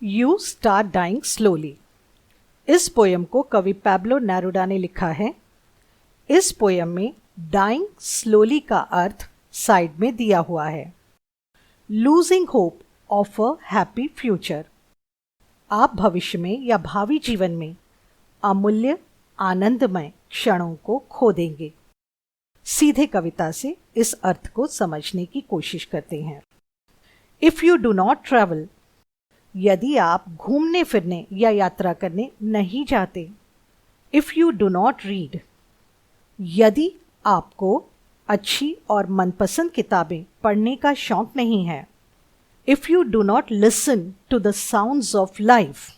You start dying slowly. इस poem को कवि पैब्लो नेरुडा ने लिखा है। इस पोयम में डाइंग स्लोली का अर्थ साइड में दिया हुआ है। Losing hope of a happy future. आप भविष्य में या भावी जीवन में अमूल्य आनंदमय क्षणों को खो देंगे। सीधे कविता से इस अर्थ को समझने की कोशिश करते हैं। If you do not travel, यदि आप घूमने फिरने या यात्रा करने नहीं जाते। If you do not read, यदि आपको अच्छी और मनपसंद किताबें पढ़ने का शौक नहीं है। If you do not listen to the sounds of life,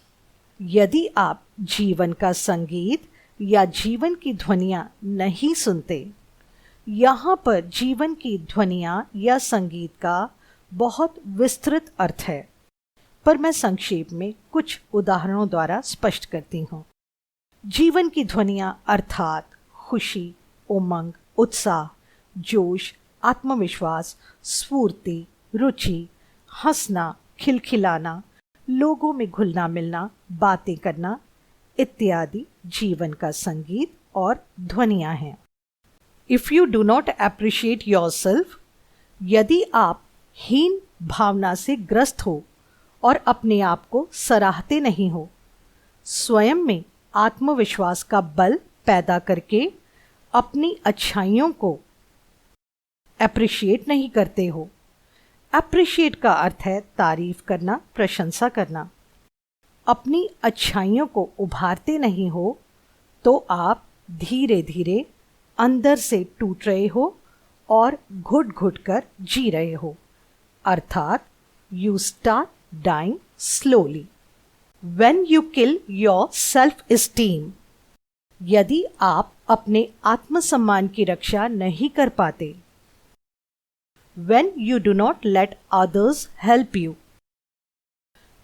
यदि आप जीवन का संगीत या जीवन की ध्वनियाँ नहीं सुनते। यहाँ पर जीवन की ध्वनियाँ या संगीत का बहुत विस्तृत अर्थ है, पर मैं संक्षेप में कुछ उदाहरणों द्वारा स्पष्ट करती हूँ। जीवन की ध्वनियाँ अर्थात खुशी, उमंग, उत्साह, जोश, आत्मविश्वास, स्फूर्ति, रुचि, हंसना, खिलखिलाना, लोगों में घुलना मिलना, बातें करना इत्यादि जीवन का संगीत और ध्वनियाँ हैं। If you do not appreciate yourself, यदि आप हीन भावना से ग्रस्त हो और अपने आप को सराहते नहीं हो, स्वयं में आत्मविश्वास का बल पैदा करके अपनी अच्छाइयों को एप्रिशिएट नहीं करते हो। एप्रिशिएट का अर्थ है तारीफ करना, प्रशंसा करना। अपनी अच्छाइयों को उभारते नहीं हो तो आप धीरे धीरे अंदर से टूट रहे हो और घुट घुट कर जी रहे हो, अर्थात you start dying slowly. When you kill your self-esteem, यदि आप अपने आत्मसम्मान की रक्षा नहीं कर पाते। When you do not let others help you,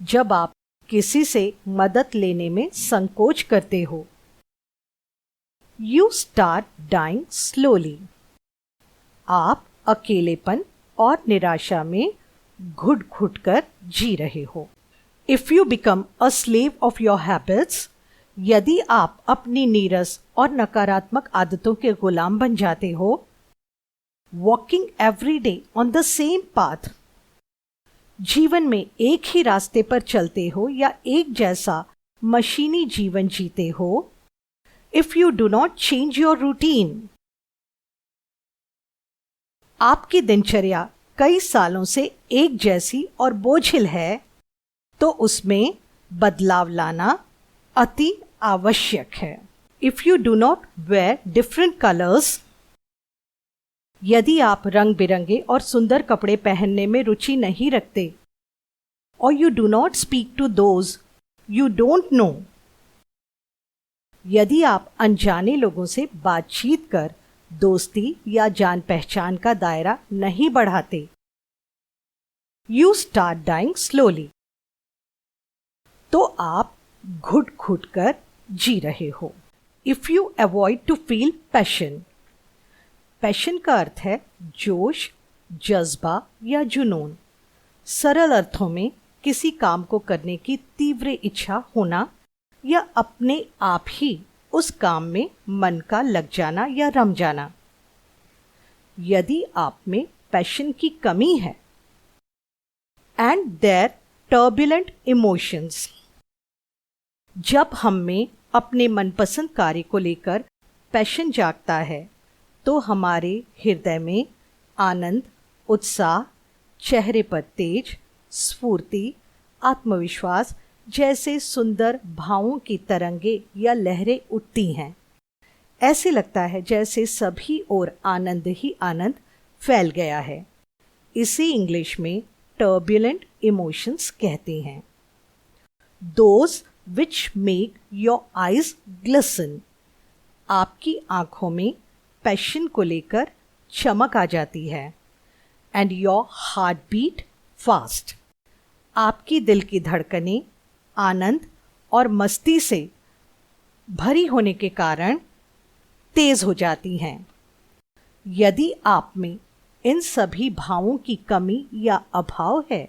जब आप किसी से मदद लेने में संकोच करते हो। You start dying slowly. आप अकेलेपन और निराशा में घुट घुट कर जी रहे हो। If you become a slave of your habits, यदि आप अपनी नीरस और नकारात्मक आदतों के गुलाम बन जाते हो। Walking every day on the same path, जीवन में एक ही रास्ते पर चलते हो या एक जैसा मशीनी जीवन जीते हो। If you do not change your routine, आपकी दिनचर्या कई सालों से एक जैसी और बोझिल है, तो उसमें बदलाव लाना अति आवश्यक है। If you do not wear different colours, यदि आप रंग बिरंगे और सुंदर कपड़े पहनने में रुचि नहीं रखते। और you do not speak to those you don't know, यदि आप अनजाने लोगों से बातचीत कर दोस्ती या जान पहचान का दायरा नहीं बढ़ाते। यू स्टार्ट डाइंग स्लोली, तो आप घुट घुट कर जी रहे हो। If you avoid to feel passion, passion का अर्थ है जोश, जज्बा या जुनून। सरल अर्थों में किसी काम को करने की तीव्र इच्छा होना या अपने आप ही उस काम में मन का लग जाना या रम जाना। यदि आप में पैशन की कमी है। एंड देयर टर्बुलेंट इमोशंस, जब हम में अपने मनपसंद कार्य को लेकर पैशन जागता है तो हमारे हृदय में आनंद, उत्साह, चेहरे पर तेज, स्फूर्ति, आत्मविश्वास जैसे सुंदर भावों की तरंगे या लहरें उठती हैं। ऐसे लगता है जैसे सभी ओर आनंद ही आनंद फैल गया है। इसे इंग्लिश में टर्बुलेंट इमोशंस कहते हैं। Those which make your eyes glisten, आपकी आंखों में पैशन को लेकर चमक आ जाती है। And your heart beat fast, आपकी दिल की धड़कनें आनंद और मस्ती से भरी होने के कारण तेज हो जाती हैं। यदि आप में इन सभी भावों की कमी या अभाव है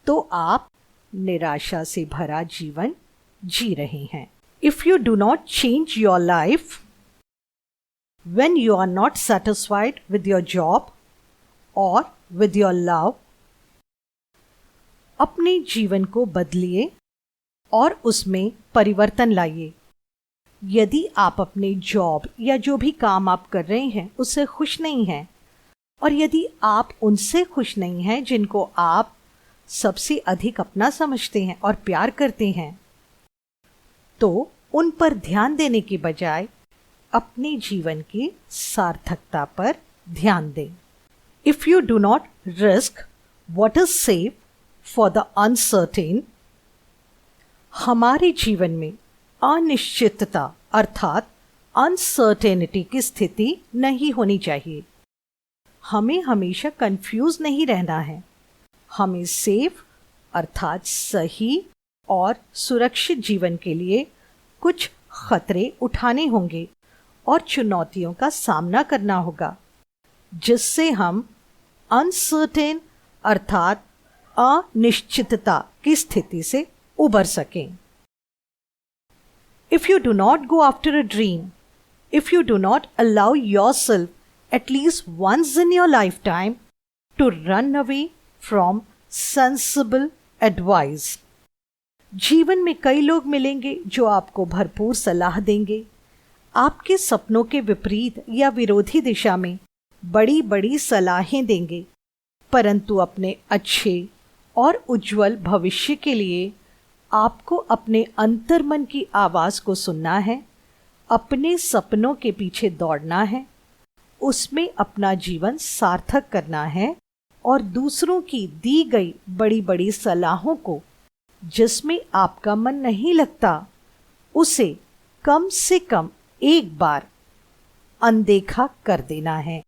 तो आप निराशा से भरा जीवन जी रहे हैं। If you do not change your life when you are not satisfied with your job or with your love, अपने जीवन को बदलिए और उसमें परिवर्तन लाइए। यदि आप अपने जॉब या जो भी काम आप कर रहे हैं उससे खुश नहीं हैं, और यदि आप उनसे खुश नहीं हैं जिनको आप सबसे अधिक अपना समझते हैं और प्यार करते हैं, तो उन पर ध्यान देने के बजाय अपने जीवन की सार्थकता पर ध्यान दें। If you do not risk what is safe for the uncertain, हमारे जीवन में अनिश्चितता अर्थात अनसर्टेनिटी की स्थिति नहीं होनी चाहिए। हमें हमेशा कंफ्यूज नहीं रहना है। हमें सेफ अर्थात सही और सुरक्षित जीवन के लिए कुछ खतरे उठाने होंगे और चुनौतियों का सामना करना होगा, जिससे हम अनसर्टेन अर्थात अनिश्चितता की स्थिति से उबर सकें। If you do not go after a dream, if you do not allow yourself at least once in your lifetime to run away from sensible advice, जीवन में कई लोग मिलेंगे जो आपको भरपूर सलाह देंगे, आपके सपनों के विपरीत या विरोधी दिशा में बड़ी बड़ी सलाहें देंगे, परंतु अपने अच्छे और उज्जवल भविष्य के लिए आपको अपने अंतर्मन की आवाज को सुनना है, अपने सपनों के पीछे दौड़ना है, उसमें अपना जीवन सार्थक करना है और दूसरों की दी गई बड़ी बड़ी सलाहों को, जिसमें आपका मन नहीं लगता, उसे कम से कम एक बार अनदेखा कर देना है।